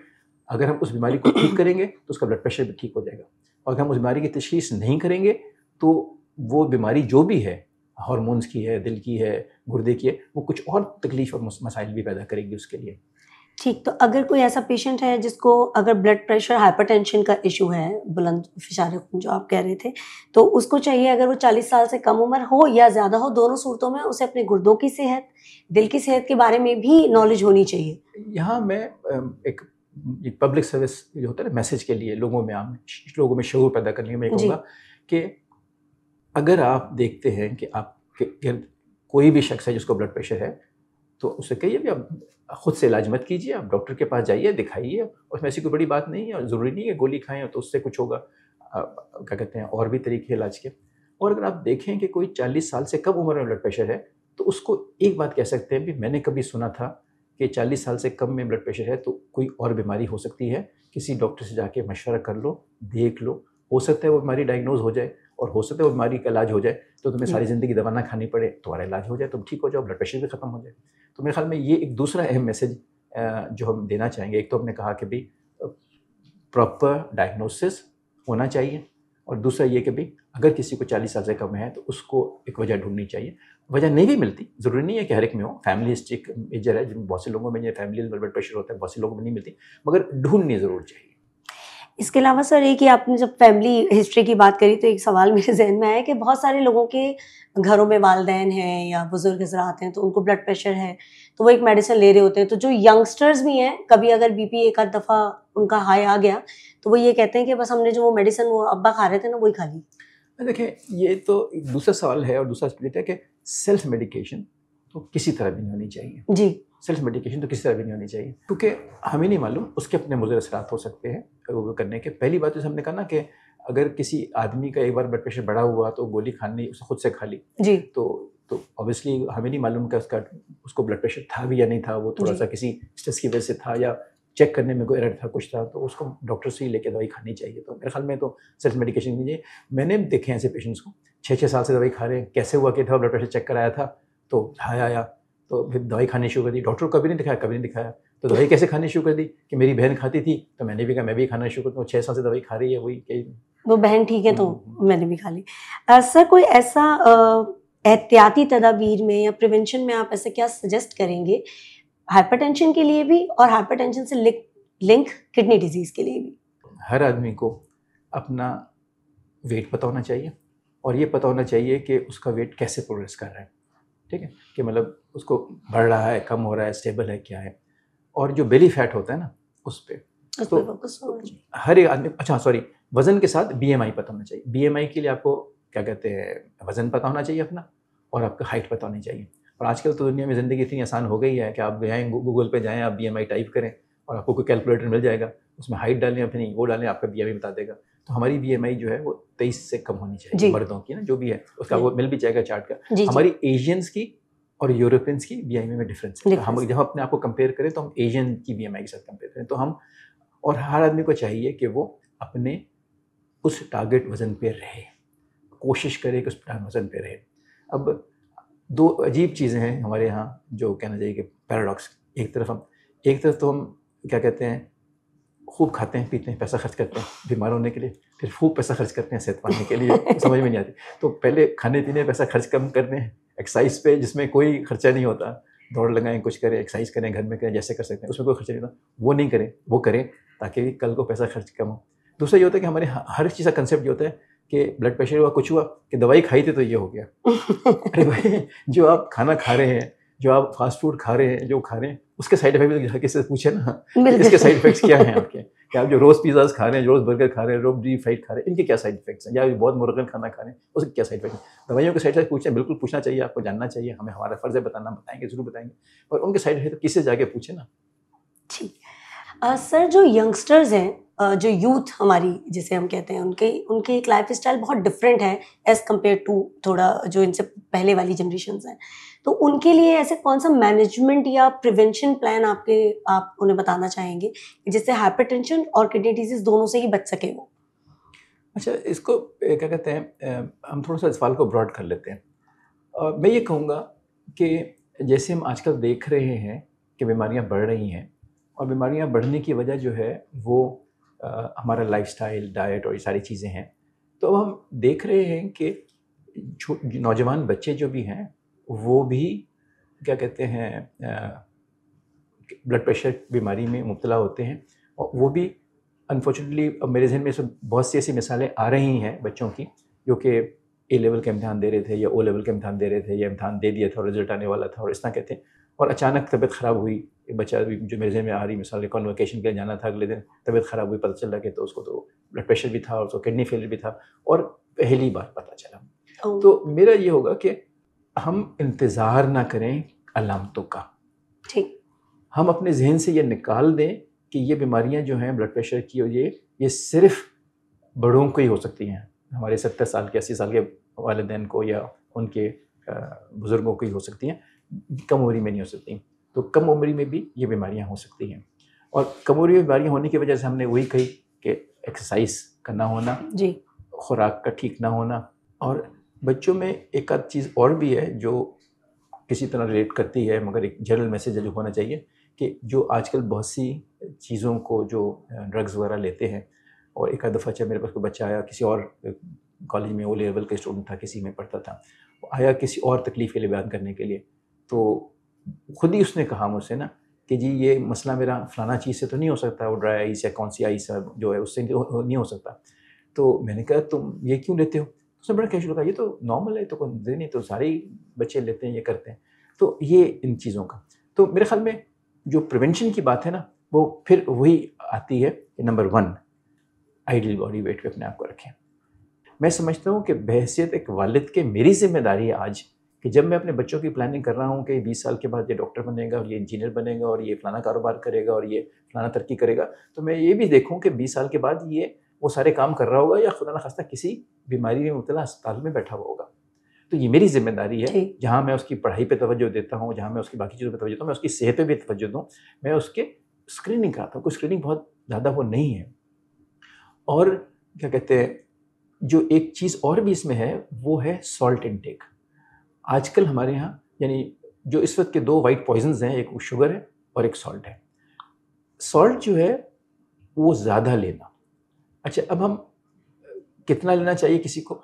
अगर हम उस बीमारी को ठीक करेंगे तो उसका ब्लड प्रेशर भी ठीक हो जाएगा, और अगर हम उस बीमारी की तशख़ीस नहीं करेंगे तो वो बीमारी जो भी है, हार्मोन्स की है, दिल की है, गुर्दे की है, वो कुछ और तकलीफ और मसाइल भी पैदा करेगी उसके लिए। ठीक। तो अगर कोई ऐसा पेशेंट है जिसको अगर ब्लड प्रेशर हाइपरटेंशन का इशू है, बुलंद फिशार खून जो आप कह रहे थे, तो उसको चाहिए अगर वो 40 साल से कम उम्र हो या ज़्यादा हो, दोनों सूरतों में उसे अपने गुर्दों की सेहत, दिल की सेहत के बारे में भी नॉलेज होनी चाहिए। यहाँ मैं एक पब्लिक सर्विस जो होता है ना, मैसेज के लिए लोगों में शऊर पैदा करने के मैं कहूँगा कि अगर आप देखते हैं कि आपके कोई भी शख्स है जिसको ब्लड प्रेशर है, तो उससे कहिए भी आप खुद से इलाज मत कीजिए, आप डॉक्टर के पास जाइए, दिखाइए, उसमें ऐसी कोई बड़ी बात नहीं है और ज़रूरी नहीं है गोली खाएं तो उससे कुछ होगा। क्या कहते हैं, और भी तरीके इलाज के। और अगर आप देखें कि कोई 40 साल से कम उम्र में ब्लड प्रेशर है, तो उसको एक बात कह सकते हैं भी, मैंने कभी सुना था कि 40 साल से कम में ब्लड प्रेशर है तो कोई और बीमारी हो सकती है, किसी डॉक्टर से जाके मशवरा कर लो, देख लो, हो सकता है वो बीमारी डायग्नोज हो जाए और हो सकता है वो बीमारी का इलाज हो जाए, तो तुम्हें सारी ज़िंदगी दवा ना खानी पड़े, तुम्हारा इलाज हो जाए, तुम ठीक हो जाओ, ब्लड प्रेशर भी ख़त्म हो जाए। तो मेरे ख्याल में ये एक दूसरा अहम मैसेज जो हम देना चाहेंगे। एक तो हमने कहा कि भाई प्रॉपर डायग्नोसिस होना चाहिए, और दूसरा ये कि भाई अगर किसी को 40 साल से कम है तो उसको एक वजह ढूंढनी चाहिए। वजह नहीं भी मिलती, ज़रूरी नहीं है कि हर एक में हो, फैमिली हिस्ट्री मेजर है, जिन बहुत से लोगों में ये फैमिली ब्लड प्रेशर होता है, बहुत से लोगों में नहीं मिलती, मगर ढूंढनी ज़रूर चाहिए। इसके अलावा सर एक ही आपने जब फैमिली हिस्ट्री की बात करी तो एक सवाल मेरे जहन में आया कि बहुत सारे लोगों के घरों में वालिदैन हैं या बुजुर्ग हजरात हैं तो उनको ब्लड प्रेशर है तो वो एक मेडिसिन ले रहे होते हैं, तो जो यंगस्टर्स भी हैं कभी अगर बीपी एक आध दफ़ा उनका हाई आ गया तो वो ये कहते हैं कि बस हमने जो वो मेडिसिन वो अब्बा खा रहे थे ना वही खा ली। देखिए, ये तो एक दूसरा सवाल है और दूसरा स्प्लिट है कि सेल्फ मेडिकेशन तो किसी तरह भी नहीं होनी चाहिए। जी। सेल्फ मेडिकेशन तो किसी तरह भी नहीं होनी चाहिए, क्योंकि हमें नहीं मालूम उसके अपने मुज़र असरात हो सकते हैं वो करने के। पहली बात जैसे हमने कहा ना कि अगर किसी आदमी का एक बार ब्लड प्रेशर बढ़ा हुआ तो गोली खानी उसने खुद से खा ली, जी। तो ऑब्वियसली हमें नहीं मालूम कि उसको ब्लड प्रेशर था भी या नहीं था, वो थोड़ा सा किसी स्ट्रेस की वजह से था या चेक करने में कोई एरर था, कुछ था, तो उसको डॉक्टर से ही लेके दवाई खानी चाहिए। तो मेरे ख्याल में तो सेल्फ मेडिकेशन नहीं चाहिए। मैंने देखे हैं ऐसे पेशेंट्स को 6-6 साल से दवाई खा रहे हैं, कैसे हुआ कि था ब्लड प्रेशर चेक कराया था तो हाई आया, तो फिर दवाई खानी शुरू कर दी। डॉक्टर को कभी नहीं दिखाया, कभी नहीं दिखाया, तो दवाई कैसे खानी शुरू कर दी कि मेरी बहन खाती थी तो मैंने भी कहा मैं भी खाना शुरू करता हूँ। 6 साल से दवाई खा रही है, वही वो बहन ठीक है तो मैंने भी खा ली। सर कोई ऐसा एहतियाती तदाबीर में या प्रिवेंशन में आप ऐसे क्या सजेस्ट करेंगे हाइपरटेंशन के लिए भी और हाइपरटेंशन से लिंक किडनी डिजीज के लिए भी? हर आदमी को अपना वेट पता होना चाहिए और ये पता होना चाहिए कि उसका वेट कैसे प्रोग्रेस कर रहा है, ठीक है, कि मतलब उसको बढ़ रहा है, कम हो रहा है, स्टेबल है, क्या है। और जो बेली फैट होता है ना उस पर तो हर एक आदमी, अच्छा सॉरी, वज़न के साथ बीएमआई पता होना चाहिए। बीएमआई के लिए आपको क्या कहते हैं, वज़न पता होना चाहिए अपना और आपका हाइट पता होनी चाहिए। और आजकल तो दुनिया में ज़िंदगी इतनी आसान हो गई है कि आप जाएँ गूगल पे जाएँ, आप बीएमआई टाइप करें और आपको कोई कैलकुलेटर मिल जाएगा, उसमें हाइट डालें अपनी, वो डालें, आपका बीएमआई बता देगा। तो हमारी बीएमआई जो है वो 23 से कम होनी चाहिए मर्दों की ना, जो भी है उसका वो मिल भी जाएगा चार्ट का। हमारी एशियंस की और यूरोपियंस की बीएमआई में डिफरेंस है। हम जब अपने आप को कंपेयर करें तो हम एशियन की बीएमआई के साथ कंपेयर करें, तो हम और हर आदमी को चाहिए कि वो अपने उस टारगेट वज़न पे रहे, कोशिश करे कि उस वज़न पे रहे। अब दो अजीब चीज़ें हैं हमारे यहाँ जो कहना चाहिए कि पैराडॉक्स। एक तरफ तो हम क्या कहते हैं, खूब खाते हैं पीते हैं, पैसा खर्च करते हैं बीमार होने के लिए, फिर खूब पैसा खर्च करते हैं सेहत पाने के लिए समझ में नहीं आती। तो पहले खाने पीने पैसा खर्च कम करते हैं, एक्सरसाइज पे जिसमें कोई खर्चा नहीं होता, दौड़ लगाएं, कुछ करें, एक्सरसाइज करें, घर में करें, जैसे कर सकते हैं, उसमें कोई खर्चा नहीं होता, वो नहीं करें, वो करें ताकि कल को पैसा खर्च कम हो। दूसरा ये होता है कि हमारे हर चीज़ का कंसेप्ट ये होता है कि ब्लड प्रेशर हुआ, कुछ हुआ कि दवाई खाई थी तो ये हो गया। अरे भाई, जो आप खाना खा रहे हैं, जो आप फास्ट फूड खा रहे हैं, जो खा रहे हैं, उसके साइड इफेक्ट किसी से पूछे ना, इसके साइड इफेक्ट्स क्या हैं आपके, क्या आप जो रोज़ पिज़्ज़ाज खा रहे हैं, रोज़ बर्गर खा रहे हैं, रोज़ डीप फ्राइड खा रहे हैं, इनके क्या साइड इफेक्ट्स हैं, या बहुत मुर्गन खाना खा रहे हैं, उसके क्या साइड इफेक्ट्स हैं। दवाइयों के साइड इफेक्ट पूछें, बिल्कुल पूछना चाहिए, आपको जानना चाहिए, हमें हमारा फ़र्ज़ है बताना, बताएंगे, ज़रूर बताएंगे, पर उनके साइड इफेक्ट किसी से जाके पूछे ना। ठीक। सर जो यंगस्टर्स हैं, जो यूथ हमारी जिसे हम कहते हैं, उनके एक लाइफ स्टाइल बहुत डिफरेंट है एज़ कम्पेयर टू थोड़ा जो इनसे पहले वाली जनरेशन्स हैं, तो उनके लिए ऐसे कौन सा मैनेजमेंट या प्रिवेंशन प्लान आप उन्हें बताना चाहेंगे जिससे हाइपरटेंशन और किडनी डिजीज दोनों से ही बच सके वो? अच्छा, इसको क्या कहते हैं, हम थोड़ा सा इस सवाल को ब्रॉड कर लेते हैं। मैं ये कहूँगा कि जैसे हम आजकल देख रहे हैं कि बीमारियाँ बढ़ रही हैं, और बीमारियाँ बढ़ने की वजह जो है वो हमारा लाइफस्टाइल, डाइट और ये सारी चीज़ें हैं। तो अब हम देख रहे हैं कि नौजवान बच्चे जो भी हैं वो भी क्या कहते हैं, ब्लड प्रेशर बीमारी में मुब्तला होते हैं, और वो भी अनफॉर्चुनेटली अब मेरे जहन में सब बहुत सी ऐसी मिसालें आ रही हैं बच्चों की जो कि ए लेवल का इम्तहान दे रहे थे या ओ लेवल का इम्तहान दे रहे थे, या इम्तहान दे दिया था और रिजल्ट आने वाला था और इस तरह कहते हैं, और अचानक तबीयत ख़राब हुई। एक बच्चा जो मेरे जहन में आ रही मिसाल, कॉन्वोकेशन के लिए जाना था, अगले दिन तबीयत ख़राब हुई, पता चला कि तो उसको तो ब्लड प्रेशर भी था और उसको किडनी फेलियर भी था, और पहली बार पता चला। तो मेरा ये होगा कि हम इंतज़ार ना करें अलामतों का, ठीक, हम अपने जहन से ये निकाल दें कि ये बीमारियां जो हैं ब्लड प्रेशर की, और ये सिर्फ बड़ों को ही हो सकती हैं, हमारे 70 साल के 80 साल के वालिदैन को या उनके बुज़ुर्गों को ही हो सकती हैं, कम उम्र में नहीं हो सकती। तो कम उम्र में भी ये बीमारियां हो सकती हैं, और कम उम्र में बीमारियां होने की वजह से हमने वही कही कि एक्सरसाइज का ना होना जी, खुराक का ठीक ना होना, और बच्चों में एक आध चीज़ और भी है जो किसी तरह रिलेट करती है, मगर एक जनरल मैसेज जो होना चाहिए कि जो आजकल बहुत सी चीज़ों को जो ड्रग्स वगैरह लेते हैं, और एक आध दफ़ा जब मेरे पास कोई बच्चा आया, किसी और कॉलेज में ओ लेवल का स्टूडेंट था, किसी में पढ़ता था, आया किसी और तकलीफ़ के लिए बयान करने के लिए, तो खुद ही उसने कहा मुझसे ना कि कि जी ये मसला मेरा फलाना चीज़ से तो नहीं हो सकता, वो ड्राई आइस या कौन सी आइस जो है उससे नहीं हो सकता। तो मैंने कहा तुम ये क्यों लेते हो? उसने बड़ा कैजुअल कहा ये तो नॉर्मल है, तो कोई नहीं, तो सारे ही बच्चे लेते हैं, ये करते हैं। तो ये इन चीज़ों का, तो मेरे ख्याल में जो प्रिवेंशन की बात है ना, वो फिर वही आती है कि नंबर 1 आइडियल बॉडी वेट पे अपने आप को रखें। मैं समझता हूँ कि बहैसियत एक वालिद के मेरी जिम्मेदारी है आज कि जब मैं अपने बच्चों की प्लानिंग कर रहा हूँ कि 20 साल के बाद ये डॉक्टर बनेगा और ये इंजीनियर बनेगा और ये फलाना कारोबार करेगा और ये फलाना तरक्की करेगा, तो मैं ये भी देखूँ कि 20 साल के बाद ये वो सारे काम कर रहा होगा या खुदा न खास्ता किसी बीमारी में मुब्तला अस्पताल में बैठा हुआ होगा। तो ये मेरी जिम्मेदारी है, जहाँ मैं उसकी पढ़ाई पे तवज्जो देता हूँ, जहाँ मैं उसकी बाकी चीज़ों पे तवज्जो देता हूँ, मैं उसकी सेहत पे भी तवज्जो दूँ, मैं उसके स्क्रीनिंग कराता हूँ। कोई स्क्रीनिंग बहुत ज़्यादा वो नहीं है। और क्या कहते हैं, जो एक चीज़ और भी इसमें है वो है सॉल्ट इनटेक। आजकल हमारे यहाँ यानी जो इस वक्त के 2 वाइट पॉइजन्स हैं, एक शुगर है और एक सॉल्ट है। सॉल्ट जो है वो ज़्यादा लेना, अच्छा अब हम कितना लेना चाहिए किसी को,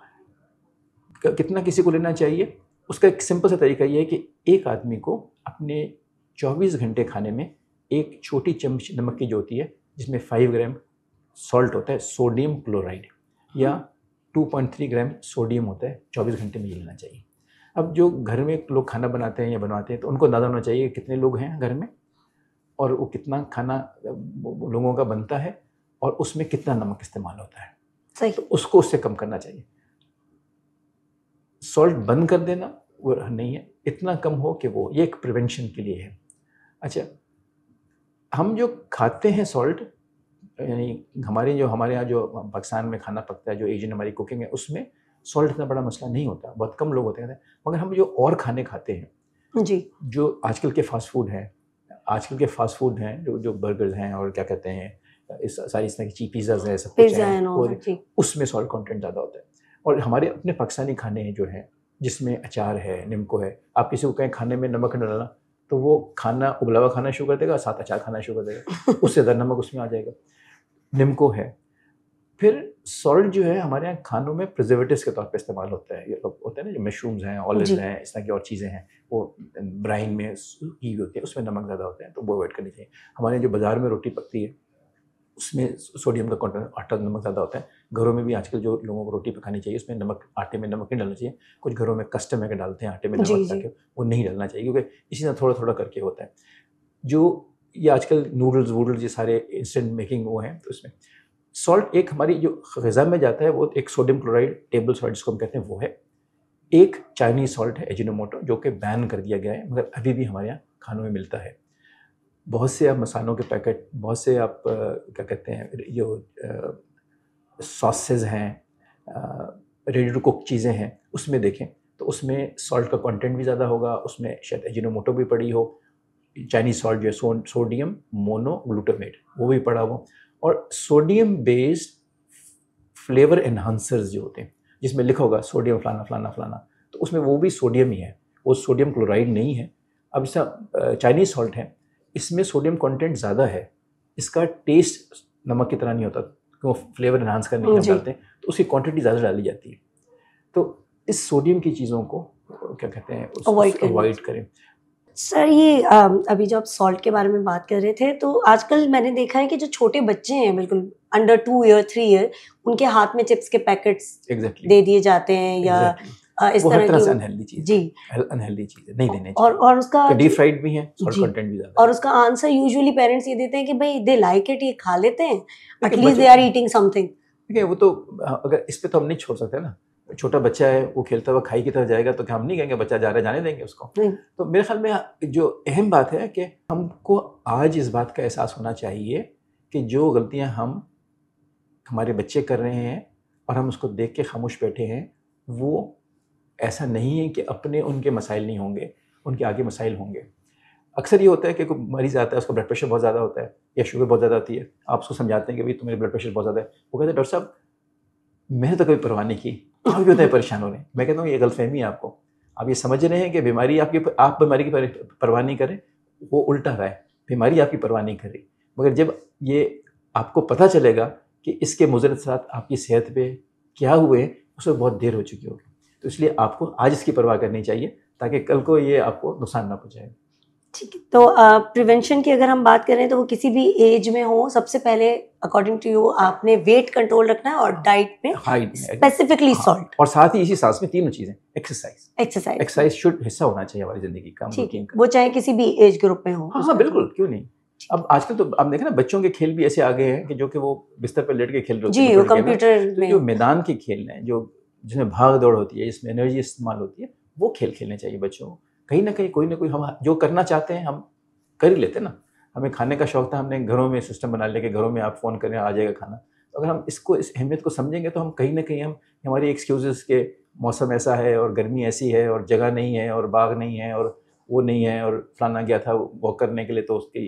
कितना किसी को लेना चाहिए, उसका एक सिंपल सा तरीका ये है कि एक आदमी को अपने 24 घंटे खाने में एक छोटी चम्मच नमक की जो होती है, जिसमें 5 ग्राम सॉल्ट होता है, सोडियम क्लोराइड, या 2.3 ग्राम सोडियम होता है, 24 घंटे में ये लेना चाहिए। अब जो घर में लोग खाना बनाते हैं या बनवाते हैं, तो उनको अंदाज़ा होना चाहिए कि कितने लोग हैं घर में और वो कितना खाना लोगों का बनता है और उसमें कितना नमक इस्तेमाल होता है, सही। तो उसको उससे कम करना चाहिए। सॉल्ट बंद कर देना वो नहीं है, इतना कम हो कि वो, ये एक प्रिवेंशन के लिए है। अच्छा, हम जो खाते हैं सॉल्ट, यानी हमारे यहाँ जो पाकिस्तान में खाना पकता है, जो एशियन हमारी कुकिंग है, उसमें सॉल्ट इतना बड़ा मसला नहीं होता, बहुत कम लोग होते हैं। मगर हम जो और खाने खाते हैं जी, जो आजकल के फास्ट फूड हैं, जो बर्गर्स हैं और क्या कहते हैं, इस सारी इस तरह की पिज़्ज़ाज़ है, सब कुछ है, और उसमें सॉल्ट कंटेंट ज़्यादा होता है। और हमारे अपने पाकिस्तानी खाने हैं जो हैं, जिसमें अचार है, नींबू है, आप किसी को कहें खाने में नमक न डालना, तो वो खाना उबला हुआ खाना शुरू कर देगा, साथ अचार खाना शुरू कर देगा, उससे ज़्यादा नमक उसमें आ जाएगा। नींबू है। फिर सॉल्ट जो है हमारे यहाँ खानों में प्रिजर्वेटिव्स के तौर पे इस्तेमाल होता है। ये होता है ना, जो मशरूम्स हैं, ऑलिव्स हैं, इस तरह की और चीज़ें हैं, वो ब्राइन में की हुई होती है, उसमें नमक ज़्यादा होता है, तो वो अवॉइड करनी चाहिए। हमारे जो बाज़ार में रोटी पकती है उसमें सोडियम का कंटेंट, आटा नमक ज़्यादा होता है। घरों में भी आजकल जो लोगों को रोटी पकानी चाहिए उसमें नमक, आटे में नमक नहीं डालना चाहिए। कुछ घरों में कस्टम है कि डालते हैं आटे में नमक ताकि वो नहीं डालना चाहिए, क्योंकि इसी तरह थोड़ा थोड़ा करके होता है। जो ये आजकल नूडल्स ये सारे इंस्टेंट मेकिंग वो हैं, तो इसमें सॉल्ट एक हमारी जो ग़िज़ा में जाता है, वो एक सोडियम क्लोराइड टेबल सॉल्ट जिसको हम कहते हैं वो है। एक चाइनीज़ सॉल्ट है एजिनोमोटो, जो कि बैन कर दिया गया है, मगर अभी भी हमारे यहाँ खानों में मिलता है। बहुत से आप मसालों के पैकेट, बहुत से आप क्या कहते हैं, जो सॉसेज हैं, रेडी टू कुक चीज़ें हैं, उसमें देखें तो उसमें सॉल्ट का कंटेंट भी ज़्यादा होगा, उसमें शायद एजिनोमोटो भी पड़ी हो, चाइनीज़ सॉल्ट जो है सोडियम मोनोग्लूटामेट वो भी पड़ा हो, और सोडियम बेस्ड फ्लेवर एनहांसर्स जो होते हैं, जिसमें लिखा होगा सोडियम फलाना फलाना फलाना, तो उसमें वो भी सोडियम ही है, वो सोडियम क्लोराइड नहीं है। अब जैसा चाइनीज़ सॉल्ट है, इसमें सोडियम कंटेंट ज़्यादा है, इसका टेस्ट नमक की तरह नहीं होता, क्यों फ्लेवर एनहांस करने के लिए डालते हैं, तो उसकी क्वांटिटी ज़्यादा डाली जाती है। तो इस सोडियम की चीज़ों को क्या कहते हैं, अवॉइड करें। सर, ये अभी जो आप सॉल्ट के बारे में बात कर रहे थे, तो आजकल मैंने देखा है कि जो छोटे बच्चे हैं, बिल्कुल अंडर 2 ईयर 3 ईयर, उनके हाथ में चिप्स के पैकेट्स दे दिए जाते हैं, या इस तरह की अनहेल्दी चीज़, जी अनहेल्दी चीज़ नहीं देने चाहिए, और उसका डीप फ्राइड भी है, सॉल्ट कंटेंट भी ज़्यादा, और उसका आंसर यूजुअली पेरेंट्स ये देते हैं कि भाई दे लाइक इट, ये खा लेते हैं, at least they are eating something. ठीक है, वो तो अगर इस पे तो हम नहीं छोड़ सकते ना, छोटा बच्चा है, वो खेलता हुआ खाई की तरफ जाएगा, तो क्या हम नहीं कहेंगे बच्चा जा रहा है, जाने देंगे उसको? तो मेरे ख्याल में जो अहम बात है कि हमको आज इस बात का एहसास होना चाहिए कि जो गलतियां हम हमारे बच्चे कर रहे हैं और हम उसको देख के खामोश बैठे हैं, वो ऐसा नहीं है कि अपने उनके मसाइल नहीं होंगे, उनके आगे मसाइल होंगे। अक्सर ये होता है कि कोई मरीज़ आता है, उसका ब्लड प्रेशर बहुत ज़्यादा होता है या शुगर बहुत ज़्यादा होती है, आप उसको समझाते हैं कि भाई तुम्हारे ब्लड प्रेशर बहुत ज़्यादा है, वो कहते हैं डॉक्टर साहब मैंने तो कभी परवाह नहीं की, आप क्यों होते हैं परेशान हो रहे हैं? मैं कहता हूँ ये गलतफहमी है आपको, आप ये समझ रहे हैं कि बीमारी आप बीमारी की परवाह नहीं करें, वो उल्टा रहा है, बीमारी आपकी परवाह नहीं कर रही। मगर जब ये आपको पता चलेगा कि इसके मुज़र असरात आपकी सेहत पे क्या हुए, उसमें बहुत देर हो चुकी होगी, तो इसलिए आपको आज इसकी परवाह करनी चाहिए ताकि कल को ये आपको नुकसान ना पहुँचाए। ठीक है, तो प्रिवेंशन की अगर हम बात करें तो वो किसी भी एज में हो, सबसे पहले अकॉर्डिंग टू यू आपने वेट कंट्रोल रखना है और डाइट में स्पेसिफिकली सॉल्ट, और साथ ही इसी सांस में तीनों चीजें, एक्सरसाइज शुड हिस्सा होना चाहिए हमारी जिंदगी का, ठीक है, वो चाहे किसी भी एज ग्रुप में हो। हाँ बिल्कुल, क्यों नहीं। अब आजकल तो आप देखें ना, बच्चों के खेल भी ऐसे आ गए हैं कि जो कि वो बिस्तर पर लेट के खेल रहे होते हैं, जी, वो कंप्यूटर में, जो मैदान के खेल हैं, जो जिसमें भाग दौड़ होती है, जिसमें एनर्जी इस्तेमाल होती है, वो खेल खेलने चाहिए बच्चों को। कहीं ना कहीं कोई ना कोई हम जो करना चाहते हैं हम कर ही लेते ना। हमें खाने का शौक था, हमने घरों में सिस्टम बना लिया कि घरों में आप फ़ोन करें आ जाएगा खाना। तो अगर हम इसको, इस अहमियत को समझेंगे तो हम कहीं ना कहीं, हम हमारी एक्सक्यूज़ेस के मौसम ऐसा है और गर्मी ऐसी है और जगह नहीं है और बाग नहीं है और वो नहीं है और फलाना गया था वॉक करने के लिए तो उसकी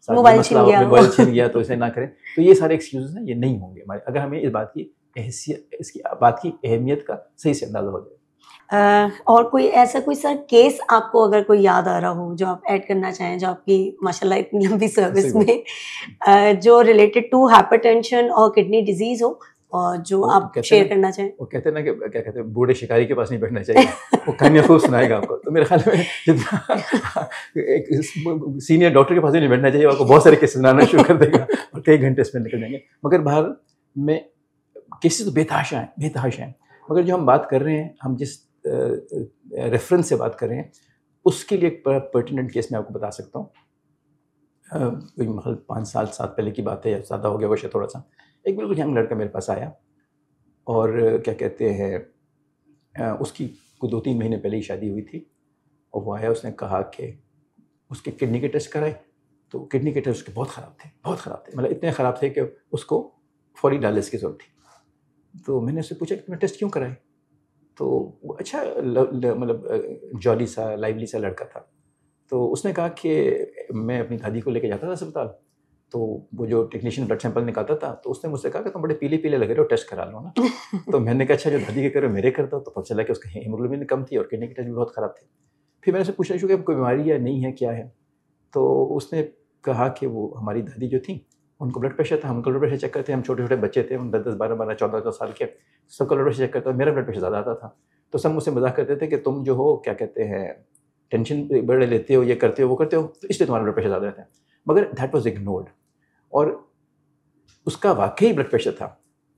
मोबाइल छिन गया तो इसे ना करें, तो ये सारे एक्सक्यूज़ हैं, ये नहीं होंगे हमारे, अगर हमें इस बात की हैसियत, इसकी बात की अहमियत का सही से अंदाज़ा हो जाए। और कोई ऐसा कोई सर केस आपको अगर कोई याद आ रहा हो जो आप ऐड करना चाहें, जो आपकी माशाल्लाह इतनी लंबी सर्विस में जो रिलेटेड टू हाइपरटेंशन और किडनी डिजीज हो और जो आप शेयर करना चाहें? वो कहते हैं ना कि क्या कहते हैं, बूढ़े शिकारी के पास नहीं बैठना चाहिए, वो कहानियाँ खूब सुनाएगा आपको। तो मेरे ख्याल में जितना एक सीनियर डॉक्टर के पास नहीं बैठना चाहिए, आपको बहुत सारे केसेस सुनाना शुरू कर देगा और कई घंटे इसमें निकल जाएंगे। मगर बाहर में केसेस तो बेतहाशा हैं, मगर जो हम बात कर रहे हैं, हम जिस रेफरेंस से बात कर रहे हैं, उसके लिए एक बड़ा पर्टिनेंट केस मैं आपको बता सकता हूँ। कोई मतलब 5 साल पहले की बात है, या ज़्यादा हो गया वो थोड़ा सा। एक बिल्कुल यंग लड़का मेरे पास आया और क्या कहते हैं, उसकी को 2-3 महीने पहले ही शादी हुई थी, और वो आया, उसने कहा कि उसके किडनी के टेस्ट कराए, तो किडनी के टेस्ट उसके बहुत ख़राब थे, मतलब इतने ख़राब थे कि उसको फौरी डायलिसिस की ज़रूरत थी। तो मैंने उससे पूछा कि तुमने टेस्ट क्यों कराए? तो वो अच्छा मतलब जॉली सा, लाइवली सा लड़का था। तो उसने कहा कि मैं अपनी दादी को लेके जाता था अस्पताल, तो वो जो टेक्नीशियन ब्लड सैंपल निकालता था, तो उसने मुझसे कहा कि तुम बड़े पीले लग रहे हो, टेस्ट करा लो ना। तो मैंने कहा अच्छा, जो दादी के करो मेरे कर दो। तो पता चला कि उसका हीमोग्लोबिन कम थी और किडनी के टेस्ट भी बहुत ख़राब थे। फिर मैंने उससे पूछा कि कोई बीमारी या नहीं है, क्या है? तो उसने कहा कि वो हमारी दादी जो थी, उनको ब्लड प्रेशर था, हम ब्लड प्रेशर चेक करते, हम छोटे बच्चे थे, हम 10-10, 12-12, 14 साल के, सबका ब्लड प्रेशर चेक करता, मेरा ब्लड प्रेशर ज़्यादा आता था। तो सब मुझसे मजाक करते थे कि तुम जो हो, क्या कहते हैं, टेंशन बड़े लेते हो, ये करते हो, वो करते हो, तो इसलिए तुम्हारा ब्लड प्रेशर ज़्यादा रहता है। मगर दैट वाज इग्नोर्ड, और उसका वाकई ब्लड प्रेशर था।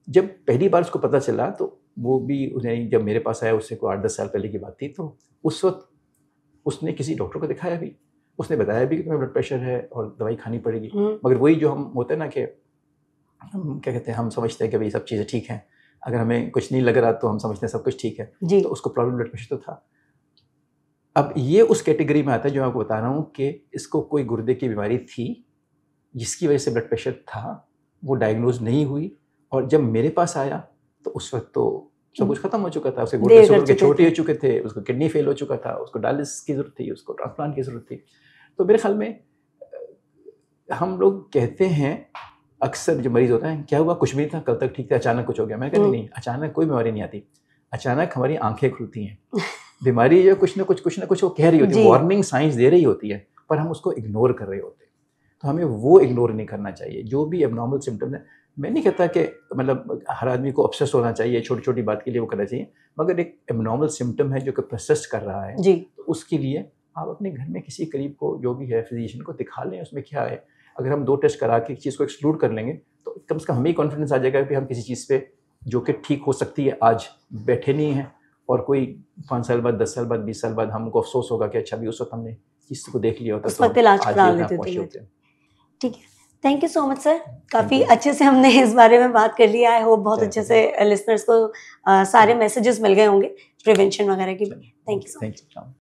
जब पहली बार उसको पता चला, तो वो भी उन्हें, जब मेरे पास आया, उससे कोई 8-10 साल पहले की बात थी, तो उस वक्त उसने किसी डॉक्टर को दिखाया भी, उसने बताया भी कि तुम्हें ब्लड प्रेशर है और दवाई खानी पड़ेगी। मगर वही जो हम होते हैं ना कि हम क्या कहते हैं, हम समझते हैं कि भाई सब चीज़ें ठीक हैं, अगर हमें कुछ नहीं लग रहा तो हम समझते हैं सब कुछ ठीक है, तो उसको प्रॉब्लम ब्लड प्रेशर तो था। अब ये उस कैटेगरी में आता है जो मैं आपको बता रहा हूँ कि इसको कोई गुर्दे की बीमारी थी जिसकी वजह से ब्लड प्रेशर था, वो डायग्नोज नहीं हुई, और जब मेरे पास आया तो उस वक्त तो सब कुछ खत्म हो चुका था, उसके गुर्दे छोटे हो चुके थे, उसको किडनी फेल हो चुका था, उसको डायलिसिस की ज़रूरत थी, उसको ट्रांसप्लांट की ज़रूरत थी। तो मेरे ख्याल में हम लोग कहते हैं अक्सर, जो मरीज़ होता है, क्या हुआ, कुछ भी नहीं था, कल तक ठीक था, अचानक कुछ हो गया। मैं कहती नहीं, अचानक कोई बीमारी नहीं आती, अचानक हमारी आंखें खुलती हैं। बीमारी जो कुछ ना कुछ वो कह रही होती है, वार्निंग साइंस दे रही होती है, पर हम उसको इग्नोर कर रहे होते हैं। तो हमें वो इग्नोर नहीं करना चाहिए। जो भी एबनॉर्मल सिम्टम्स है, मैं नहीं कहता कि मतलब हर आदमी को ऑब्सेस होना चाहिए, छोटी बात के लिए वो करना चाहिए, मगर एक एबनॉर्मल सिम्टम है जो कि परसिस्ट कर रहा है, तो उसके लिए आप अपने घर में किसी करीब को, जो भी है, फिजिशियन को दिखा लें। उसमें क्या है, अगर हम 2 टेस्ट करा के चीज़ को एक्सक्लूड कर लेंगे, तो कम से कम हमें कॉन्फिडेंस आ जाएगा कि हम किसी चीज़ पे जो कि ठीक हो सकती है आज बैठे नहीं हैं, और कोई 5 साल बाद, 10 साल बाद, 20 साल बाद हमको अफसोस होगा कि अच्छा भी उस वक्त हमने चीज़ को देख लिया होता तो आज पहुँचे होते। ठीक है, thank you so much sir, काफ़ी अच्छे से हमने इस बारे में बात कर लिया है। होप बहुत अच्छे से लिसनर्स को सारे मैसेजेस मिल गए होंगे प्रिवेंशन वगैरह के भी। Thank you so much.